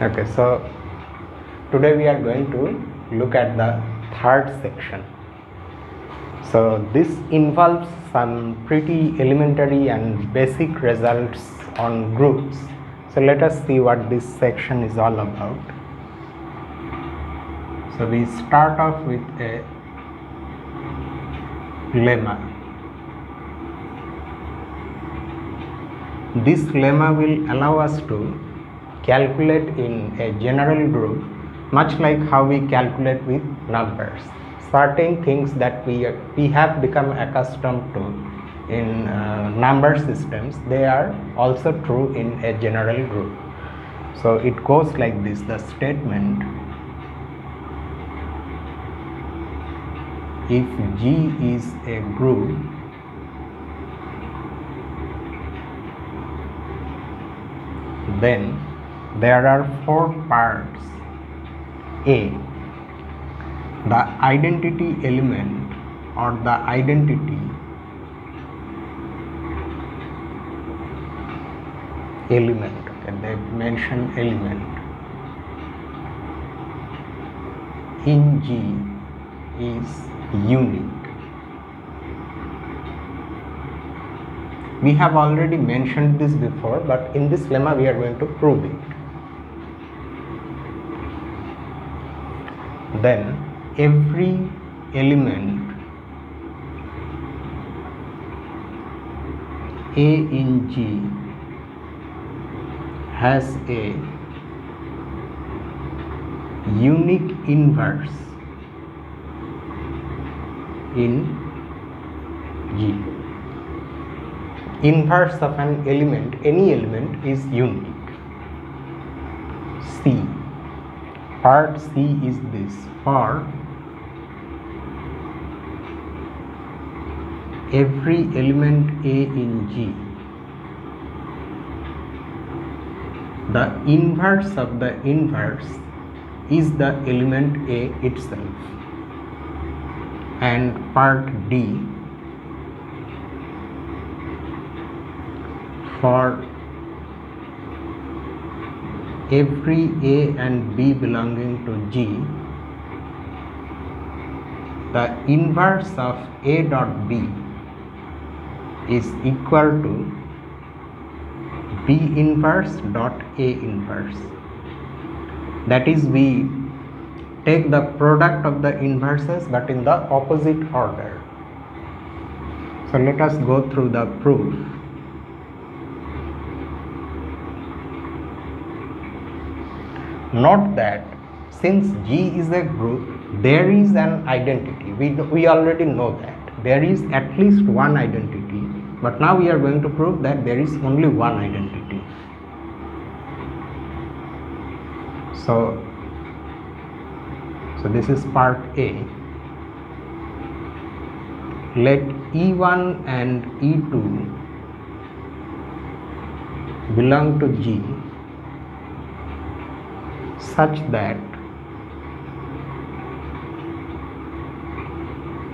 Okay, so today we are going to look at the third section. So this involves some pretty elementary and basic results on groups. So let us see what this section is all about. So we start off with a lemma. This lemma will allow us to calculate in a general group, much like how we calculate with numbers. Certain things that we have become accustomed to in number systems, they are also true in a general group. So it goes like this: the statement, if G is a group, then there are four parts. A, the identity element or the identity element, okay, they mention element in G is unique. We have already mentioned this before, but in this lemma we are going to prove it. Then every element A in G has a unique inverse in G. Inverse of an element, any element, is unique. C, part C is this: for every element A in G, the inverse of the inverse is the element A itself. And part D, for every A and B belonging to G, the inverse of A dot B is equal to B inverse dot A inverse. That is, we take the product of the inverses but in the opposite order. So let us go through the proof. Note that since G is a group, there is an identity. We already know that there is at least one identity, but now we are going to prove that there is only one identity. So this is part A. Let E1 and E2 belong to G such that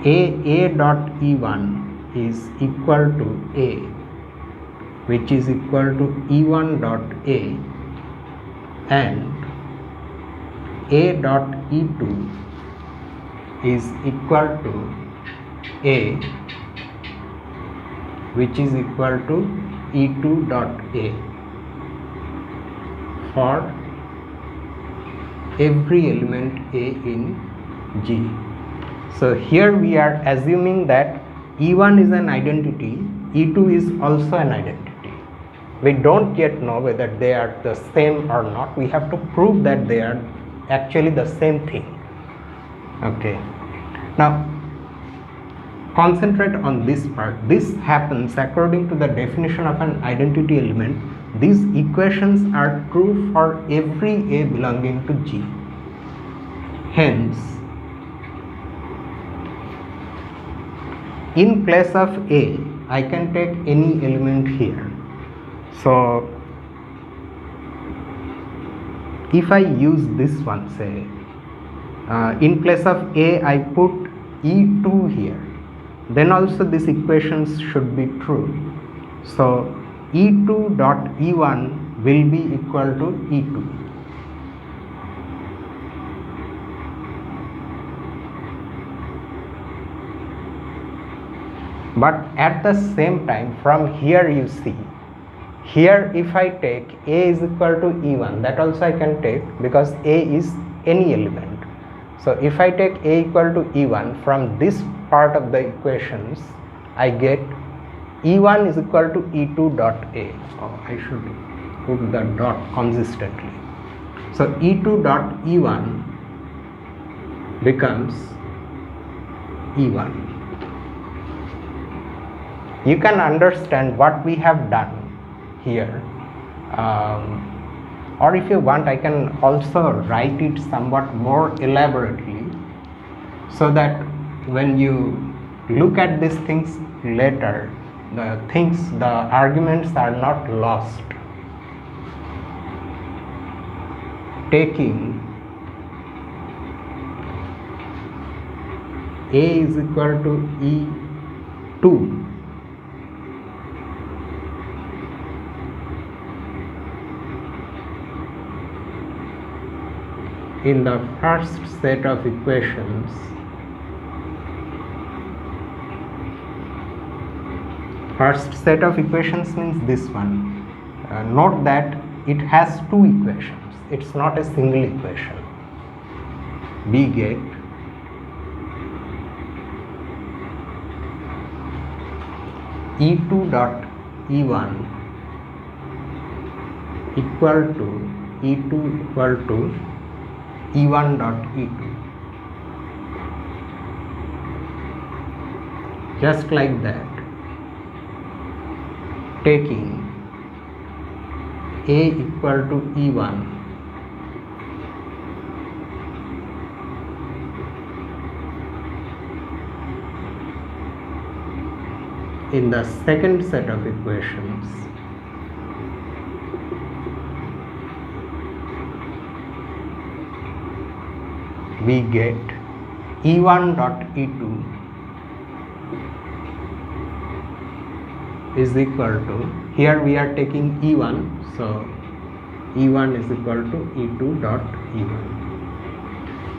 A dot E1 is equal to A, which is equal to E1 dot A, and A dot E2 is equal to A, which is equal to E2 dot A for every element A in G. So here we are assuming that E1 is an identity, E2 is also an identity. We don't yet know whether they are the same or not. We have to prove that they are actually the same thing. Okay. Now concentrate on this part. This happens according to the definition of an identity element. These equations are true for every A belonging to G. Hence, in place of A, I can take any element here. So if I use this one, say, in place of A I put E2 here, then also these equations should be true. So E2 dot E1 will be equal to E2. But at the same time, from here you see, here if I take A is equal to E1, that also I can take because A is any element. So if I take A equal to E1, from this part of the equations I get E1 is equal to E2 dot A. Oh, I should put the dot consistently. So E2 dot E1 becomes E1. You can understand what we have done here, or if you want I can also write it somewhat more elaborately, so that when you look at these things later, the arguments are not lost. Taking A is equal to E2, in the first set of equations, first set of equations means this one. Note that it has two equations, it's not a single equation. We get E2 dot E1 equal to E2 equal to E1 dot E2, just like that. Taking A equal to E1, in the second set of equations, we get E1 dot E2 is equal to, here we are taking E1, so E1 is equal to E2 dot E1.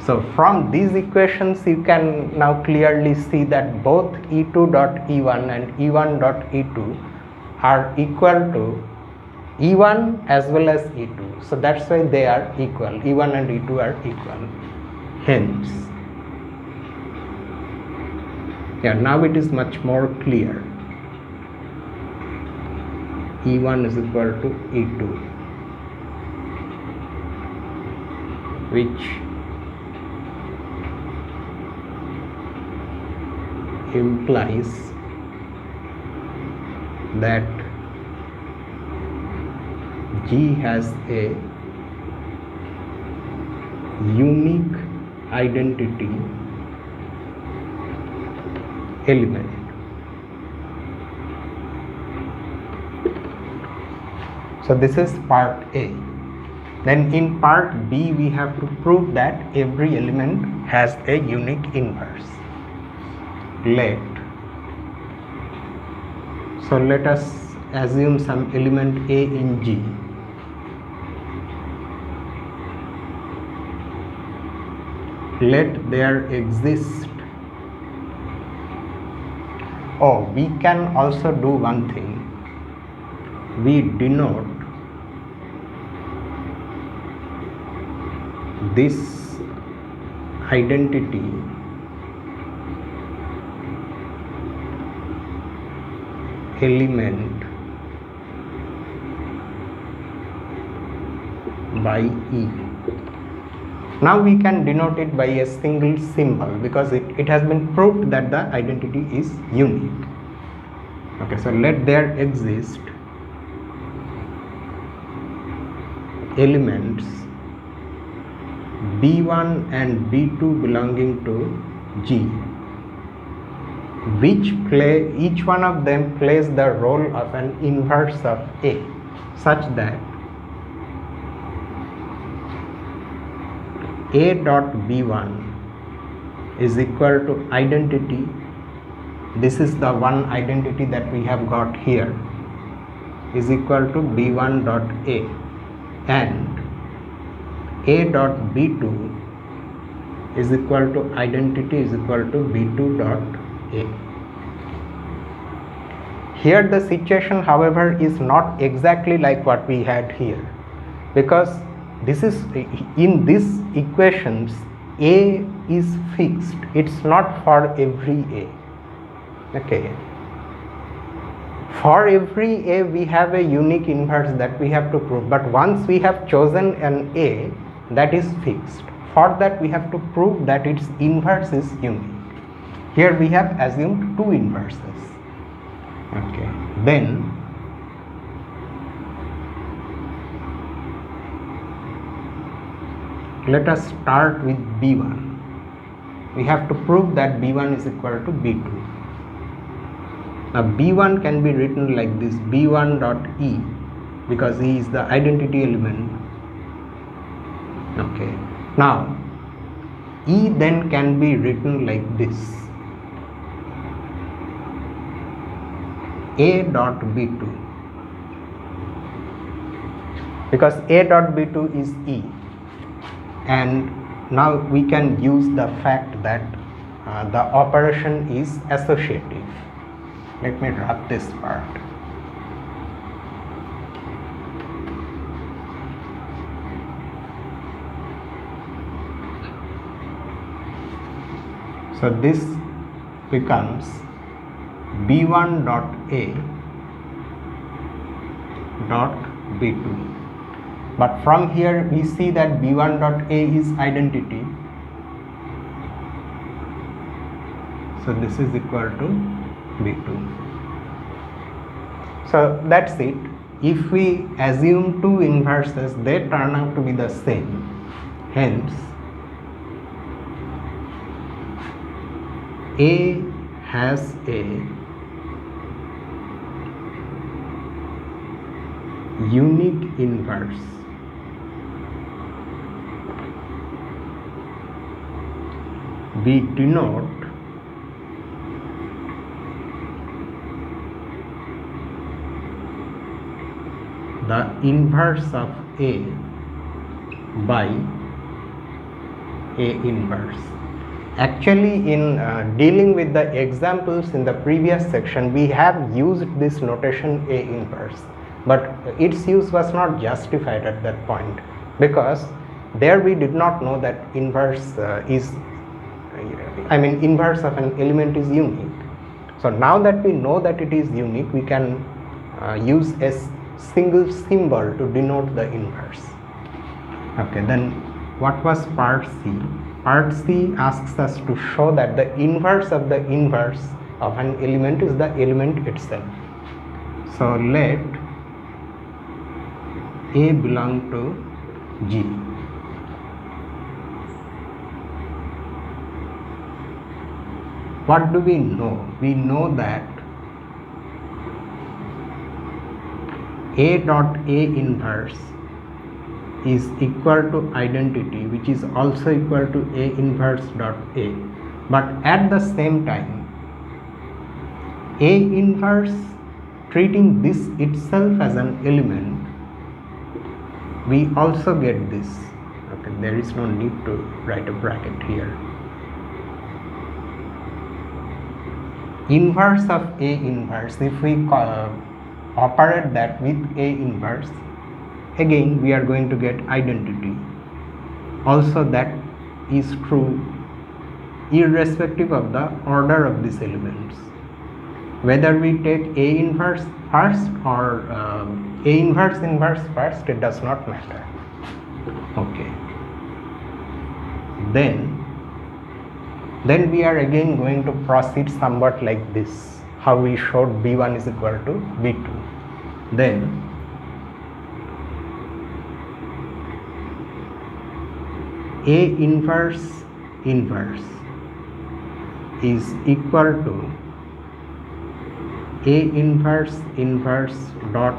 So from these equations you can now clearly see that both E2 dot E1 and E1 dot E2 are equal to E1 as well as E2. So that's why they are equal, E1 and E2 are equal. Hence, now it is much more clear. E1 is equal to E2, which implies that G has a unique identity element. So this is part A. Then in part B we have to prove that every element has a unique inverse. Let us assume some element A in G. Let there exist, we can also do one thing. We denote this identity element by E. Now we can denote it by a single symbol because it has been proved that the identity is unique. Okay, so let there exist elements B1 and B2 belonging to G, which each one of them plays the role of an inverse of A, such that A dot B1 is equal to identity, this is the one identity that we have got here, is equal to B1 dot A, and A dot B2 is equal to identity is equal to B2 dot A. Here the situation, however, is not exactly like what we had here, because this is in these equations A is fixed, it's not for every A. Okay, for every A we have a unique inverse that we have to prove, but once we have chosen an A that is fixed, for that we have to prove that its inverse is unique. Here we have assumed two inverses. Okay, then let us start with B1. We have to prove that B1 is equal to B2. Now B1 can be written like this, B1 dot E, because E is the identity element. Okay, now E then can be written like this, A dot B2, because A dot B2 is E, and now we can use the fact that the operation is associative. Let me wrap this part. So this becomes B1 dot A dot B2, but from here we see that B1 dot A is identity, so this is equal to B2. So that's it. If we assume two inverses, they turn out to be the same. Hence A has a unique inverse. We denote the inverse of A by A inverse. Actually, in dealing with the examples in the previous section, we have used this notation A inverse, but its use was not justified at that point, because there we did not know that inverse inverse of an element is unique. So now that we know that it is unique, we can use a single symbol to denote the inverse. Okay, then what was part C? Part C asks us to show that the inverse of the inverse of an element is the element itself. So let A belong to G. What do we know? We know that A dot A inverse is equal to identity, which is also equal to A inverse dot A. But at the same time, A inverse treating this itself as an element, we also get this. Okay, there is no need to write a bracket here. Inverse of A inverse, if we operate that with A inverse, again we are going to get identity. Also that is true irrespective of the order of these elements. Whether we take A inverse first or A inverse first, it does not matter. Okay. Then we are again going to proceed somewhat like this, how we showed B1 is equal to B2. Then A inverse is equal to A inverse dot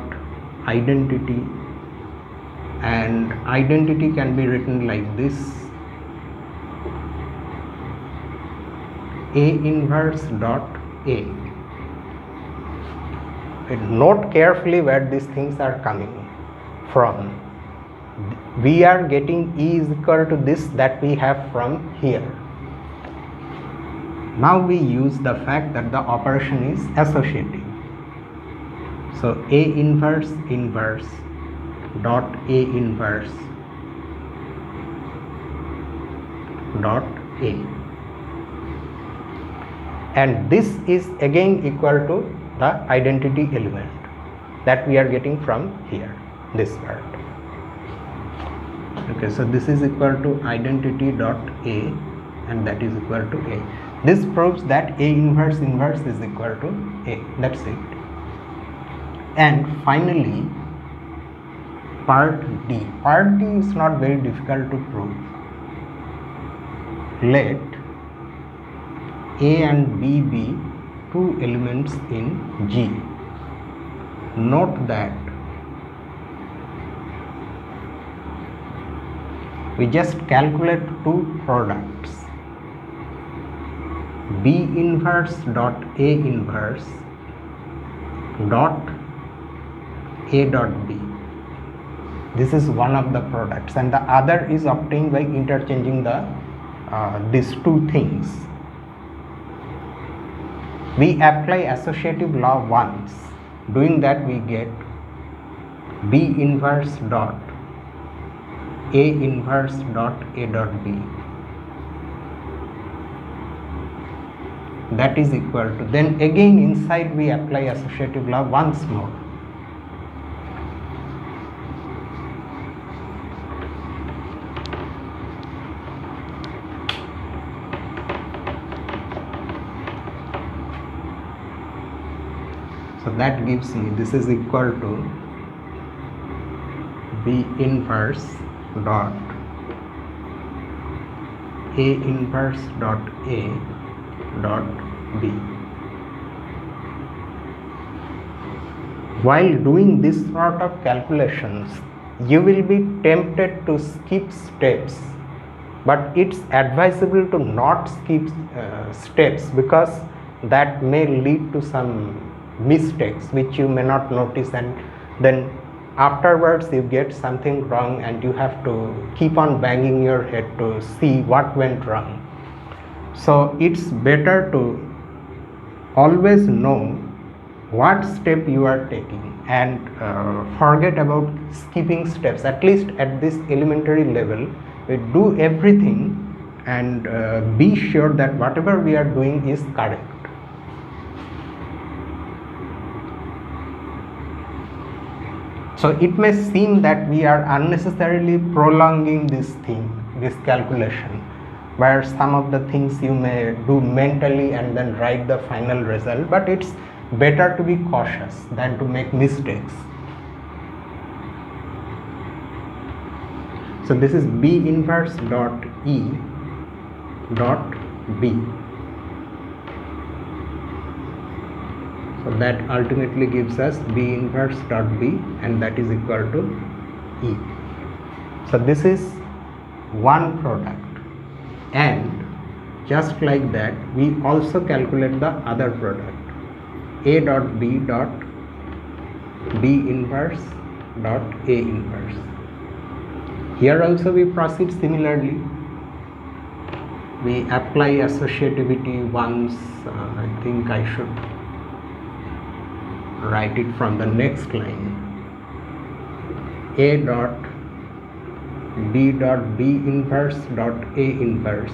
identity, and identity can be written like this, A inverse dot A. Note carefully where these things are coming from. We are getting E is equal to this that we have from here. Now we use the fact that the operation is associative. So A inverse inverse dot A inverse dot A, and this is again equal to the identity element that we are getting from here, this part. Okay, so this is equal to identity dot A, and that is equal to A. This proves that A inverse inverse is equal to A. That's it. And finally, part D. Part D is not very difficult to prove. Let A and B be two elements in G. Note that we just calculate two products, B inverse dot A inverse dot A dot B. This is one of the products, and the other is obtained by interchanging the these two things. We apply associative law once. Doing that, we get B inverse dot A inverse dot A dot B. That is equal to, then again inside we apply associative law once more. So that gives me, this is equal to B inverse dot A inverse dot A dot B. While doing this sort of calculations, you will be tempted to skip steps, but it's advisable to not skip steps, because that may lead to some mistakes which you may not notice, and then afterwards you get something wrong and you have to keep on banging your head to see what went wrong. So it's better to always know what step you are taking and forget about skipping steps. At least at this elementary level, we do everything and be sure that whatever we are doing is correct. So it may seem that we are unnecessarily prolonging this thing, this calculation, where some of the things you may do mentally and then write the final result, but it's better to be cautious than to make mistakes. So this is B inverse dot E dot B. So that ultimately gives us B inverse dot B, and that is equal to E. So this is one product, and just like that we also calculate the other product, A dot B dot B inverse dot A inverse. Here also we proceed similarly. We apply associativity once. I think I should write it from the next line. A dot B dot B inverse dot A inverse.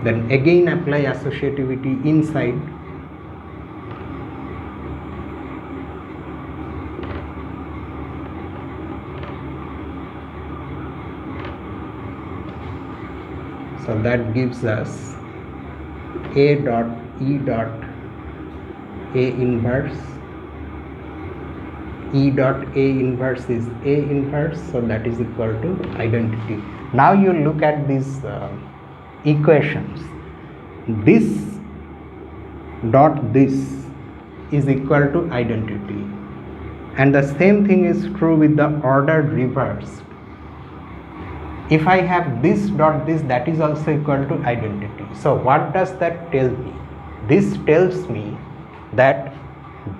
Then again apply associativity inside. So that gives us A dot E dot A inverse. E dot A inverse is A inverse, so that is equal to identity. Now you look at these equations. This dot this is equal to identity, and the same thing is true with the order reversed. If I have this dot this, that is also equal to identity. So what does that tell me? This tells me that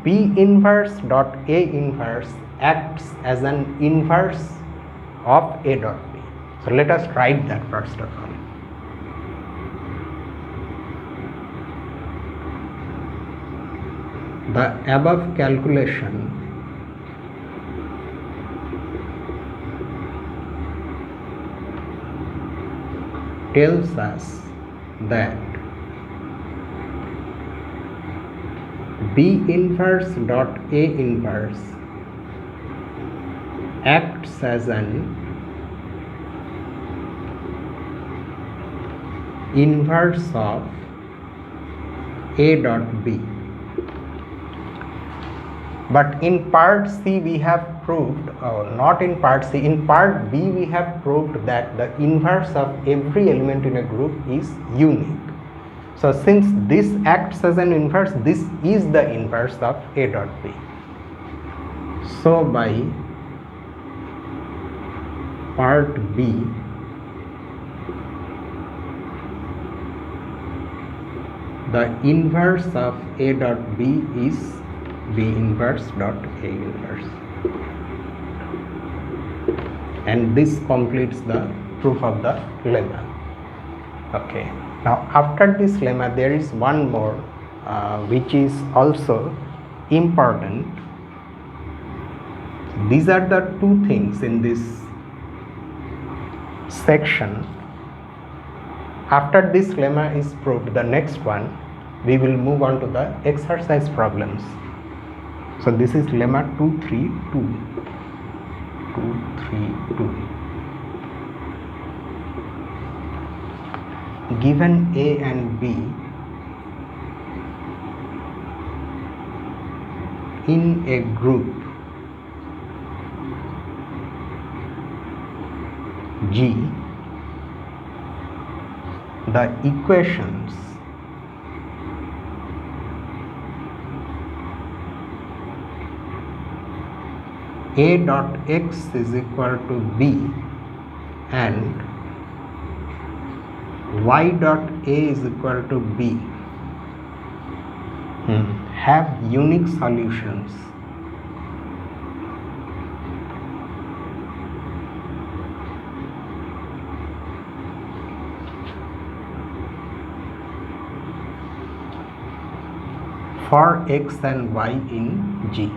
B inverse dot A inverse acts as an inverse of A dot B. So let us write that first of all. The above calculation tells us that B inverse dot A inverse acts as an inverse of A dot B. But in part C we have proved, or not in part C, in part B we have proved that the inverse of every element in a group is unique. So since this acts as an inverse, this is the inverse of A dot B. So by part B, the inverse of A dot B is B inverse dot A inverse, and this completes the proof of the lemma. Okay, now after this lemma there is one more which is also important. These are the two things in this section. After this lemma is proved, the next one we will move on to the exercise problems. So this is lemma 232. Given A and B in a group G, the equations A dot x is equal to B and y dot A is equal to B have unique solutions. For x and y in G.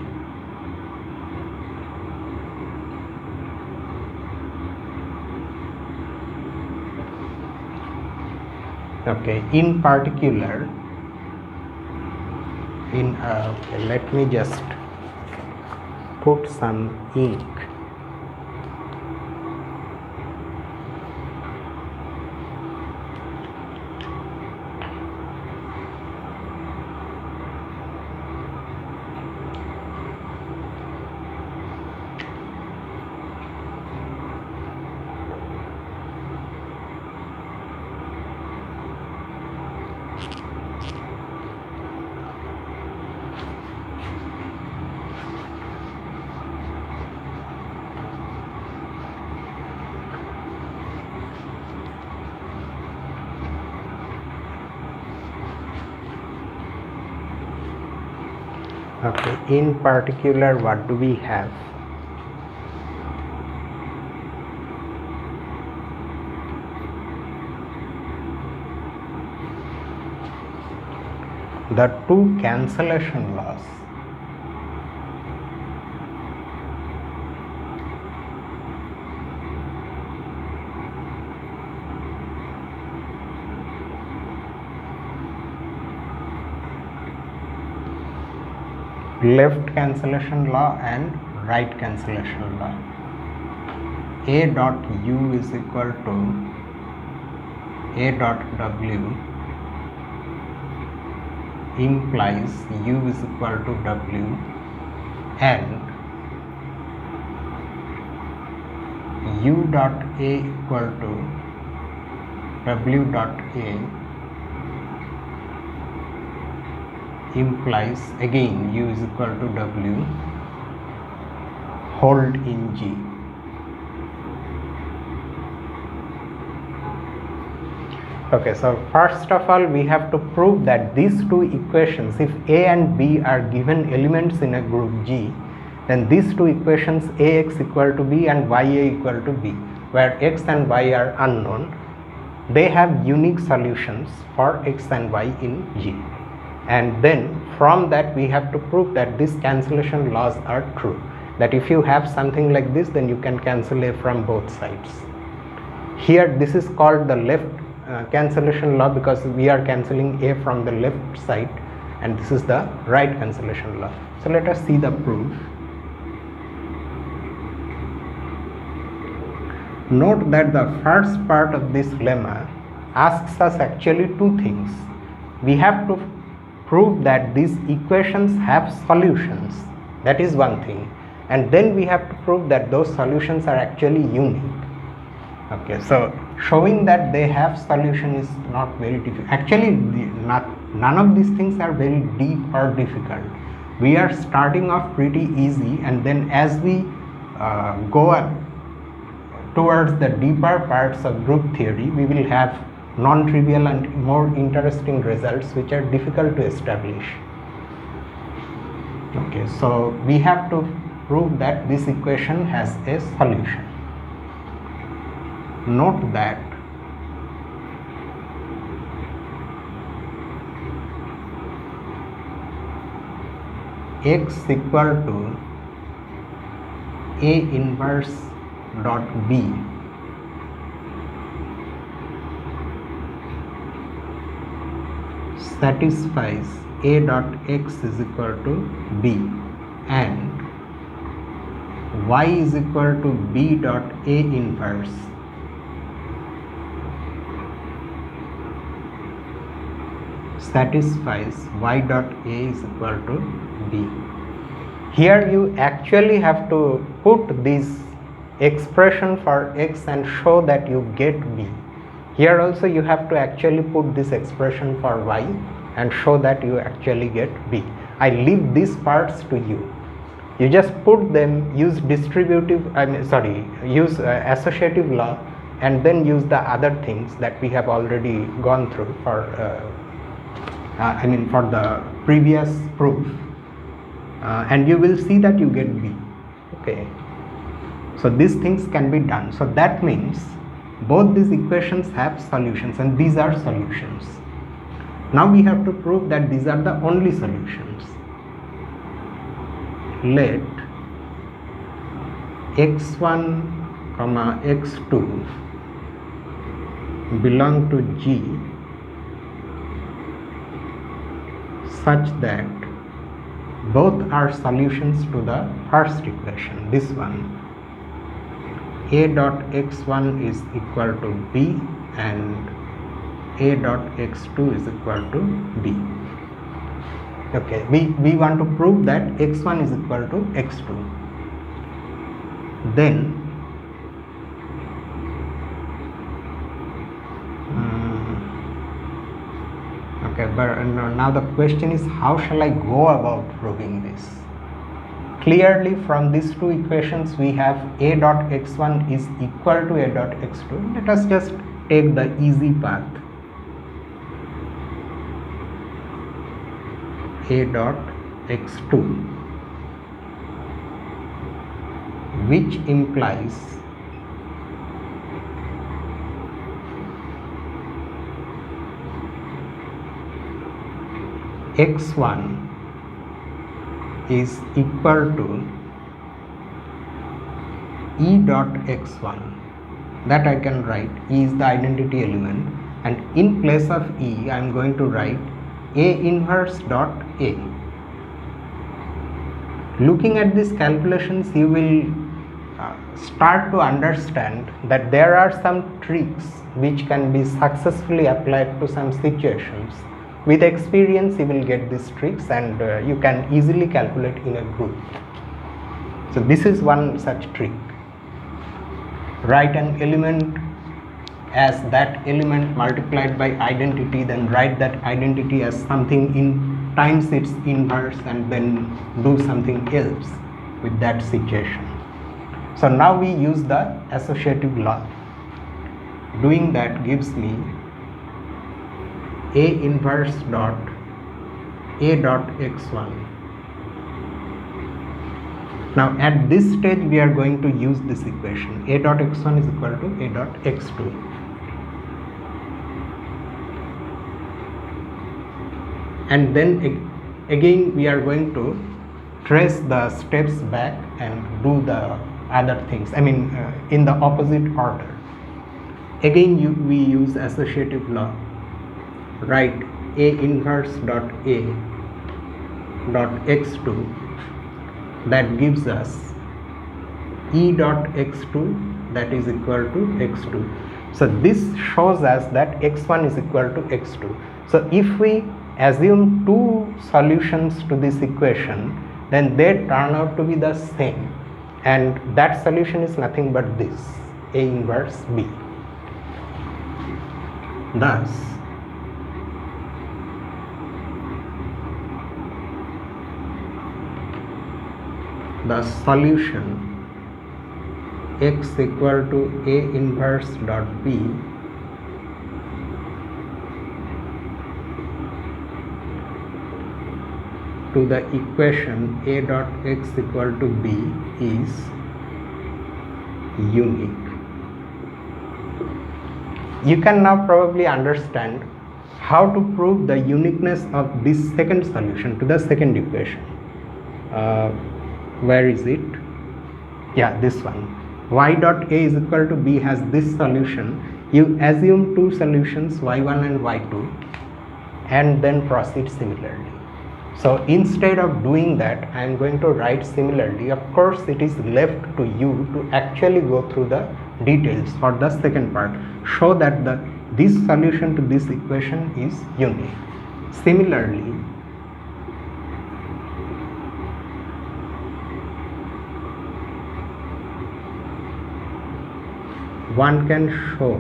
Okay, in particular, let me just put some ink. Okay, in particular, what do we have? The two cancellation laws. Left cancellation law and right cancellation law. A dot u is equal to A dot w implies u is equal to w, and u dot A equal to w dot A implies again u is equal to w hold in G. Okay, so first of all we have to prove that these two equations, if A and B are given elements in a group G, then these two equations Ax equal to B and Ya equal to B, where x and y are unknown, they have unique solutions for x and y in G. and then from that we have to prove that these cancellation laws are true, that if you have something like this, then you can cancel a from both sides. Here this is called the left cancellation law, because we are cancelling a from the left side, and this is the right cancellation law. So let us see the proof. Note that the first part of this lemma asks us actually two things. We have to prove that these equations have solutions, that is one thing, and then we have to prove that those solutions are actually unique. Okay, so showing that they have solution is not very difficult. Actually, none of these things are very deep or difficult. We are starting off pretty easy, and then as we go up towards the deeper parts of group theory, we will have non-trivial and more interesting results which are difficult to establish. Okay, so we have to prove that this equation has a solution. Note that x equal to A inverse dot B satisfies A dot x is equal to B, and y is equal to B dot A inverse satisfies y dot A is equal to B. Here you actually have to put this expression for x and show that you get B. Here also you have to actually put this expression for y and show that you actually get B. I leave these parts to you. You just put them, use associative law, and then use the other things that we have already gone through for for the previous proof, and you will see that you get B. Okay, so these things can be done. So that means both these equations have solutions, and these are solutions. Now we have to prove that these are the only solutions. Let x1 comma x2 belong to G such that both are solutions to the first equation, this one. A dot x1 is equal to B and A dot x2 is equal to B. Okay, we want to prove that x1 is equal to x2. Then okay, but now the question is, how shall I go about proving this? Clearly from these two equations we have A dot x1 is equal to A dot x2. Let us just take the easy path. A dot x2, which implies x1 is equal to E dot x1. That I can write. E is the identity element, and in place of E I am going to write A inverse dot A. Looking at these calculations, you will start to understand that there are some tricks which can be successfully applied to some situations. With experience you will get these tricks, and you can easily calculate in a group. So this is one such trick. Write an element as that element multiplied by identity, then write that identity as something in times its inverse, and then do something else with that situation. So now we use the associative law. Doing that gives me A inverse dot A dot x1. Now at this stage we are going to use this equation. A dot x1 is equal to A dot x2. and then again we are going to trace the steps back and do the other things, I mean in the opposite order. Again we use associative law. Write A inverse dot A dot x2, that gives us E dot x2 that is equal to x2. So this shows us that x1 is equal to x2. So if we assume two solutions to this equation, then they turn out to be the same, and that solution is nothing but this A inverse B. Thus the solution x equal to A inverse dot B to the equation A dot x equal to B is unique. You can now probably understand how to prove the uniqueness of this second solution to the second equation. Where is it? Yeah, this one. Y dot A is equal to B has this solution. You assume two solutions, y1 and y2, and then proceed similarly. So instead of doing that, I am going to write similarly. Of course, it is left to you to actually go through the details for the second part. Show that this solution to this equation is unique. Similarly, one can show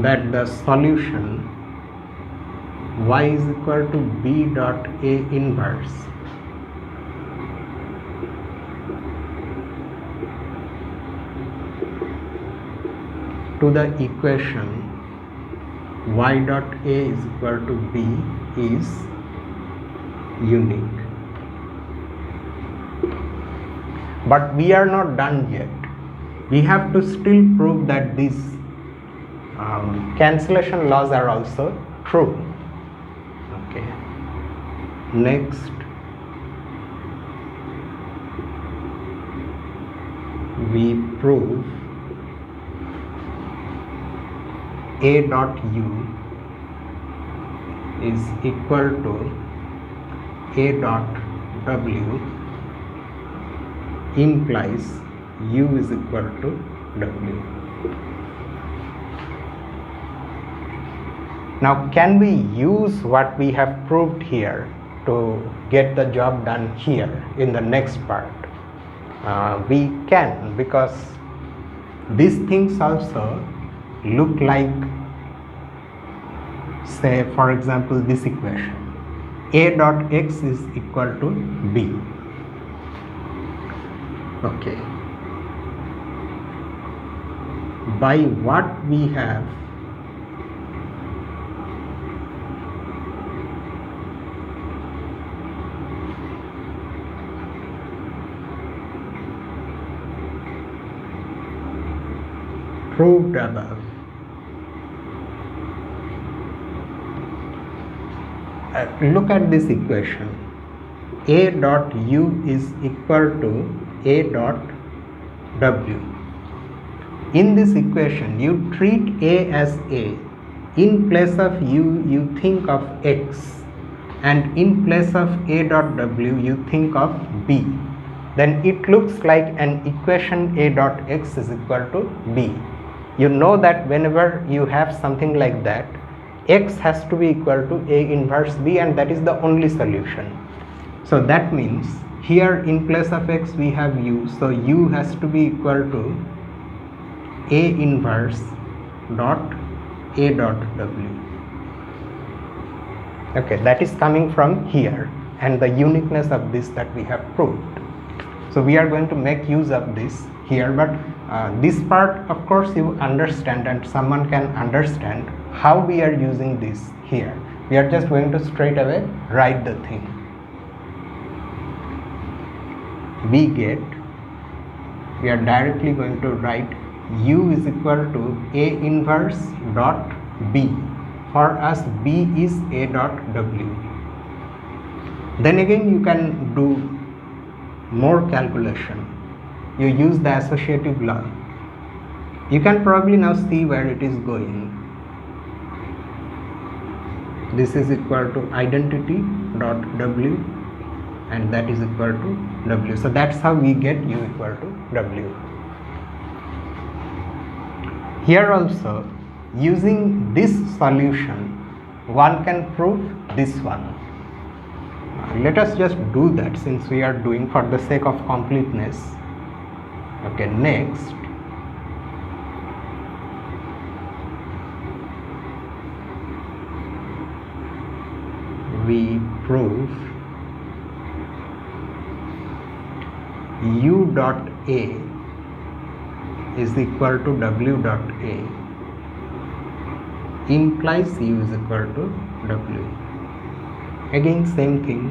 that the solution y is equal to B dot A inverse to the equation y dot A is equal to B is unique. But we are not done yet. We have to still prove that these cancellation laws are also true. Okay. Next, we prove A dot U is equal to A dot W implies U is equal to W. Now, can we use what we have proved here to get the job done here in the next part? We can, because these things also look like, say for example, this equation A dot x is equal to B. Okay. By what we have proved above, look at this equation. A dot U is equal to A dot W. In this equation, you treat A as A. In place of U, you think of X, and in place of A dot W, you think of B. Then it looks like an equation A dot X is equal to B. You know that whenever you have something like that, X has to be equal to A inverse B, and that is the only solution. So that means here in place of X we have U, so U has to be equal to A inverse dot A dot W. Okay, that is coming from here, and the uniqueness of this that we have proved. So we are going to make use of this here, but this part of course you understand, and someone can understand how we are using this here. We are just going to straight away write the thing. We get we are directly going to write u is equal to A inverse dot B. For us B is A dot W. Then again you can do more calculation. You use the associative law. You can probably now see where it is going. This is equal to identity dot W, and that is equal to W. So that's how we get u equal to W. Here also, using this solution, one can prove this one. Let us just do that, since we are doing for the sake of completeness. Okay, next we prove u dot A is equal to W dot A implies u is equal to W. Again same thing,